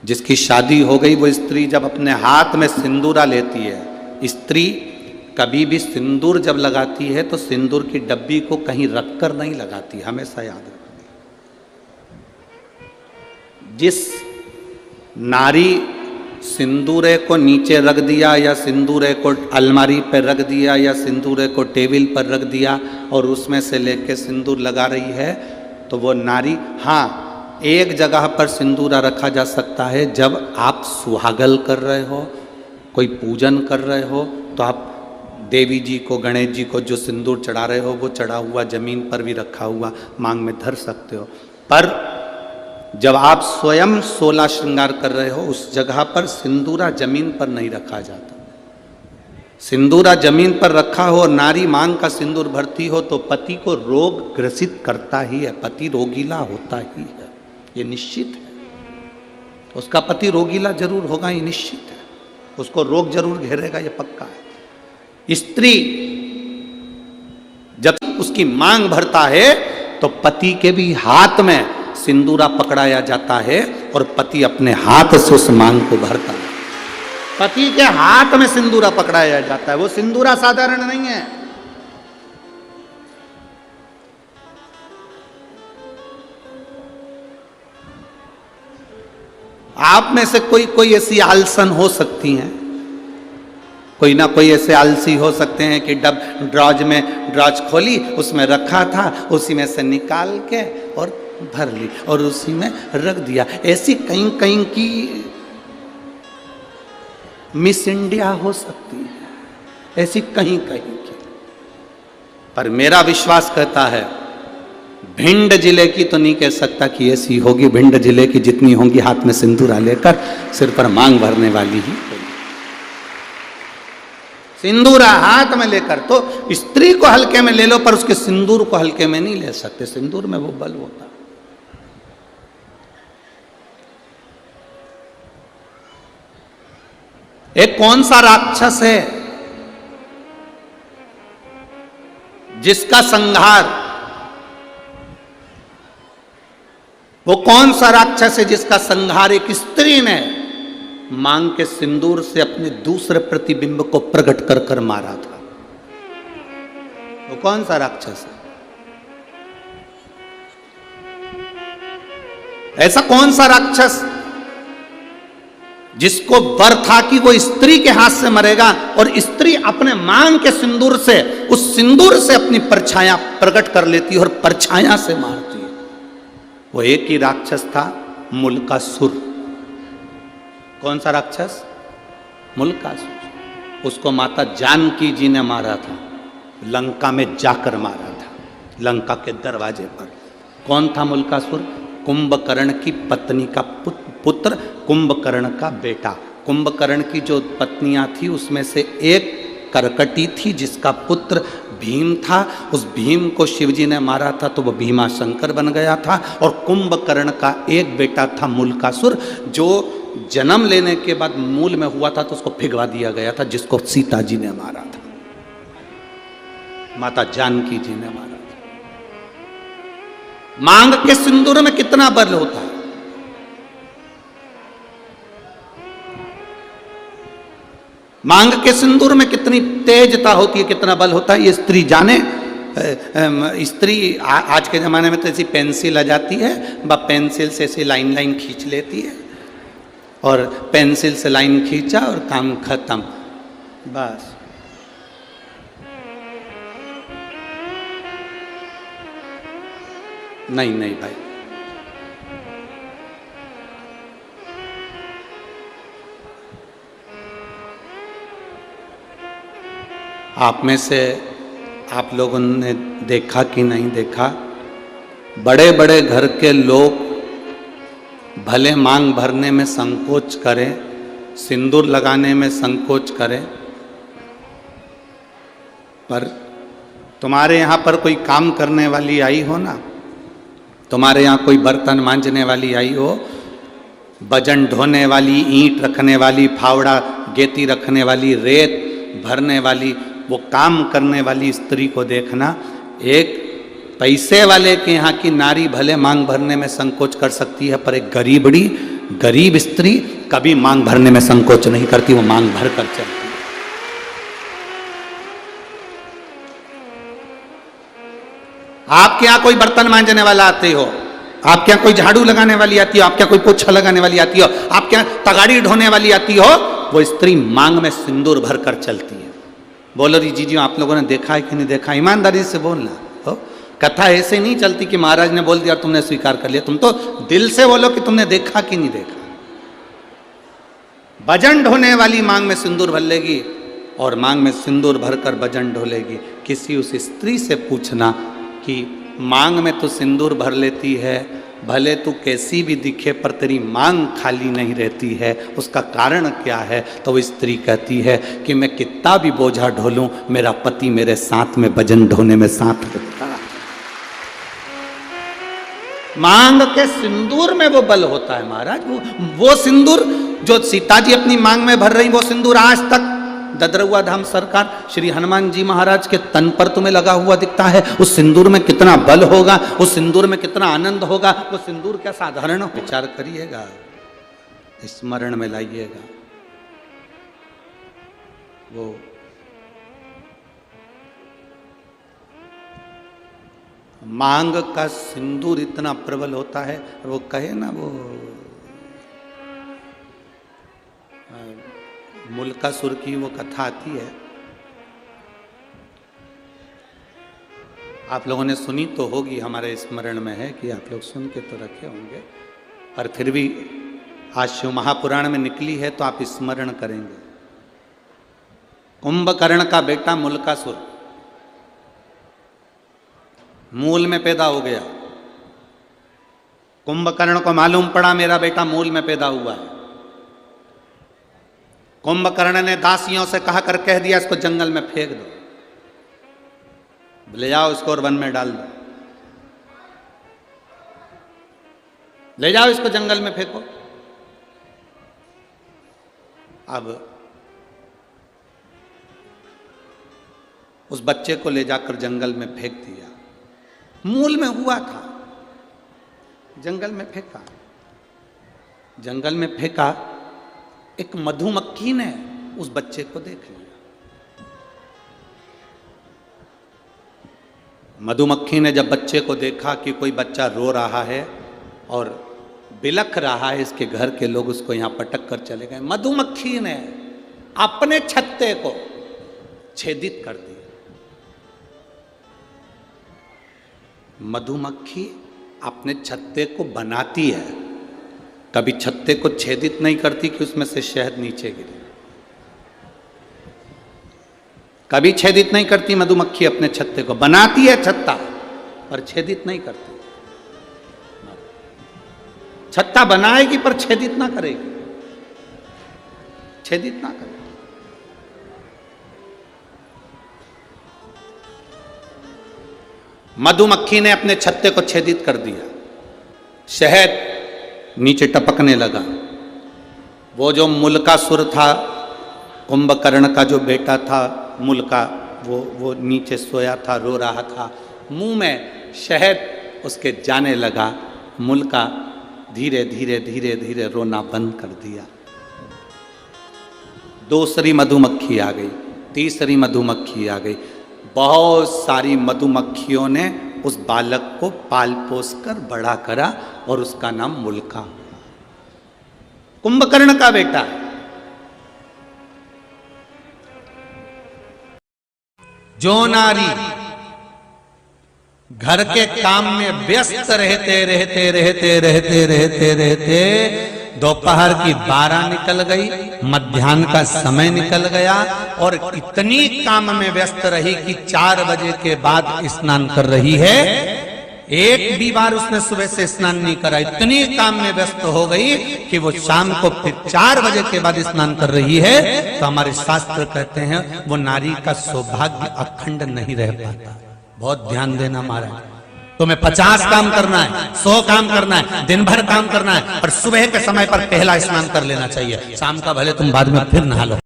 जिसकी शादी हो गई वो स्त्री जब अपने हाथ में सिंदूरा लेती है, स्त्री कभी भी सिंदूर जब लगाती है तो सिंदूर की डब्बी को कहीं रखकर नहीं लगाती, हमेशा याद रखना। जिस नारी सिंदूरे को नीचे रख दिया या सिंदूरे को अलमारी पर रख दिया या सिंदूरे को टेबल पर रख दिया और उसमें से लेके सिंदूर लगा रही है, तो वो नारी, हाँ एक जगह पर सिंदूरा रखा जा सकता है, जब आप सुहागल कर रहे हो, कोई पूजन कर रहे हो, तो आप देवी जी को, गणेश जी को जो सिंदूर चढ़ा रहे हो वो चढ़ा हुआ जमीन पर भी रखा हुआ मांग में धर सकते हो। पर जब आप स्वयं 16 श्रृंगार कर रहे हो उस जगह पर सिंदूरा जमीन पर नहीं रखा जाता। सिंदूरा जमीन पर रखा हो और नारी मांग का सिंदूर भरती हो तो पति को रोग ग्रसित करता ही है, पति रोगीला होता ही है, ये निश्चित है। उसका पति रोगीला जरूर होगा, ये निश्चित है, उसको रोग जरूर घेरेगा, ये पक्का है। स्त्री जब उसकी मांग भरता है तो पति के भी हाथ में सिंदूरा पकड़ाया जाता है और पति अपने हाथ से उस मांग को भरता है। पति के हाथ में सिंदूरा पकड़ाया जाता है, वो सिंदूरा साधारण नहीं है। आप में से कोई ऐसी आलसन हो सकती हैं, कोई ना कोई ऐसे आलसी हो सकते हैं कि ड्रॉज खोली, उसमें रखा था, उसी में से निकाल के और भर ली और उसी में रख दिया। ऐसी कहीं कहीं की मिस इंडिया हो सकती है, ऐसी कहीं कहीं की। पर मेरा विश्वास कहता है भिंड जिले की तो नहीं कह सकता कि ऐसी होगी, भिंड जिले की जितनी होंगी हाथ में सिंदूरा लेकर सिर पर मांग भरने वाली ही होगी। सिंदूरा हाथ में लेकर, तो स्त्री को हल्के में ले लो पर उसके सिंदूर को हल्के में नहीं ले सकते, सिंदूर में वो बल होता। एक कौन सा राक्षस है जिसका संहार, वो कौन सा राक्षस है जिसका संहार एक स्त्री ने मांग के सिंदूर से अपने दूसरे प्रतिबिंब को प्रकट कर कर मारा था? वो कौन सा राक्षस है? ऐसा कौन सा राक्षस जिसको वर था कि वो स्त्री के हाथ से मरेगा और स्त्री अपने मांग के सिंदूर से, उस सिंदूर से अपनी परछाया प्रकट कर लेती है और परछाया से मारती है? वो एक ही राक्षस था, मुल्कासुर। कौन सा राक्षस? मुल्कासुर। उसको माता जानकी जी ने मारा था, लंका में जाकर मारा था, लंका के दरवाजे पर। कौन था मुल्कासुर? कुंभकर्ण की पत्नी का पुत्र, कुंभकर्ण का बेटा। कुंभकर्ण की जो पत्नियां थी उसमें से एक करकटी थी जिसका पुत्र भीम था। उस भीम को शिवजी ने मारा था तो वह भीमाशंकर बन गया था। और कुंभकर्ण का एक बेटा था मुल्कासुर, जो जन्म लेने के बाद मूल में हुआ था तो उसको भिगवा दिया गया था, जिसको सीता जी ने मारा था, माता जानकी जी ने मारा था। मांग के सिंदूर में कितना बल होता है! मांग के सिंदूर में कितनी तेजता होती है, कितना बल होता है, ये स्त्री जाने। स्त्री आज के ज़माने में तो ऐसी पेंसिल आ जाती है, वह पेंसिल से ऐसी लाइन लाइन खींच लेती है और पेंसिल से लाइन खींचा और काम खत्म, बस। नहीं नहीं भाई, आप में से आप लोगों ने देखा कि नहीं देखा, बड़े बड़े घर के लोग भले मांग भरने में संकोच करें, सिंदूर लगाने में संकोच करें, पर तुम्हारे यहाँ पर कोई काम करने वाली आई हो ना, तुम्हारे यहाँ कोई बर्तन मांजने वाली आई हो, वजन ढोने वाली, ईंट रखने वाली, फावड़ा गेती रखने वाली, रेत भरने वाली, वो काम करने वाली स्त्री को देखना। एक पैसे वाले के यहाँ की नारी भले मांग भरने में संकोच कर सकती है, पर एक गरीबड़ी गरीब स्त्री कभी मांग भरने में संकोच नहीं करती, वो मांग भर कर चलती है। आपके यहां कोई बर्तन मांजने वाला आते हो, आपके यहाँ कोई झाड़ू लगाने वाली आती हो, आपके यहाँ कोई पोछा लगाने वाली आती हो, आपके यहाँ तगाड़ी ढोने वाली आती हो, वो स्त्री मांग में सिंदूर भर कर चलती है। बोलो री जीजी, आप लोगों ने देखा है कि नहीं देखा? ईमानदारी से बोलना हो। कथा ऐसे नहीं चलती कि महाराज ने बोल दिया और तुमने स्वीकार कर लिया। तुम तो दिल से बोलो कि तुमने देखा कि नहीं देखा। भजन ढोने वाली मांग में सिंदूर भर लेगी और मांग में सिंदूर भरकर भजन ढोलेगी। किसी उस स्त्री से पूछना कि मांग में तो सिंदूर भर लेती है, भले तू कैसी भी दिखे पर तेरी मांग खाली नहीं रहती है, उसका कारण क्या है? तो वो स्त्री कहती है कि मैं कितना भी बोझा ढोलूं, मेरा पति मेरे साथ में भजन ढोने में साथ रहता है। मांग के सिंदूर में वो बल होता है महाराज। वो सिंदूर जो सीता जी अपनी मांग में भर रही, वो सिंदूर आज तक ददरुआ धाम सरकार श्री हनुमान जी महाराज के तन पर तुम्हें लगा हुआ दिखता है। उस सिंदूर में कितना बल होगा, उस सिंदूर में कितना आनंद होगा। वो सिंदूर क्या साधारण हो? विचार करिएगा, स्मरण में लाइएगा। वो मांग का सिंदूर इतना प्रबल होता है। वो कहे ना, वो मुल्कासुर की वो कथा आती है, आप लोगों ने सुनी तो होगी, हमारे स्मरण में है कि आप लोग सुन के तो रखे होंगे, पर फिर भी आज शिव महापुराण में निकली है तो आप स्मरण करेंगे। कुंभकर्ण का बेटा मुल्कासुर मूल में पैदा हो गया। कुंभकर्ण को मालूम पड़ा मेरा बेटा मूल में पैदा हुआ है। कुंभकर्ण ने दासियों से कहा कर कह दिया, इसको जंगल में फेंक दो, ले जाओ इसको और वन में डाल दो, ले जाओ इसको जंगल में फेंको। अब उस बच्चे को ले जाकर जंगल में फेंक दिया। मूल में हुआ था, जंगल में फेंका। जंगल में फेंका, एक मधुमक्खी ने उस बच्चे को देख लिया। मधुमक्खी ने जब बच्चे को देखा कि कोई बच्चा रो रहा है और बिलख रहा है, इसके घर के लोग उसको यहां पटक कर चले गए। मधुमक्खी ने अपने छत्ते को छेदित कर दिया। मधुमक्खी अपने छत्ते को बनाती है, कभी छत्ते को छेदित नहीं करती कि उसमें से शहद नीचे गिरे। कभी छेदित नहीं करती मधुमक्खी अपने छत्ते को, बनाती है छत्ता पर छेदित नहीं करती। छत्ता बनाएगी पर छेदित ना करेगी, छेदित ना करेगी। मधुमक्खी ने अपने छत्ते को छेदित कर दिया, शहद नीचे टपकने लगा। वो जो मुल्कासुर था, कुंभकर्ण का जो बेटा था मुल्का, वो नीचे सोया था, रो रहा था। मुंह में शहद उसके जाने लगा। मुल्का धीरे धीरे धीरे धीरे रोना बंद कर दिया। दूसरी मधुमक्खी आ गई, तीसरी मधुमक्खी आ गई। बहुत सारी मधुमक्खियों ने उस बालक को पाल पोस कर बड़ा करा और उसका नाम मुल्का, कुंभकर्ण का बेटा। जो नारी घर के काम में व्यस्त रहते रहते रहते रहते रहते रहते दोपहर की 12 निकल गई, मध्याह्न का समय निकल गया और इतनी काम में व्यस्त रही कि 4 बजे के बाद स्नान कर रही है। एक भी बार उसने सुबह से स्नान नहीं करा, इतनी काम में व्यस्त हो गई कि वो शाम को फिर 4 बजे के बाद स्नान कर रही है। तो हमारे शास्त्र कहते हैं वो नारी का सौभाग्य अखंड नहीं रह पाता। बहुत ध्यान देना महाराज, तुम्हें 50 काम करना है, 100 काम करना है, दिन भर काम करना है, और सुबह के समय पर पहला स्नान कर लेना चाहिए। शाम का भले तुम बाद में फिर नहा लो।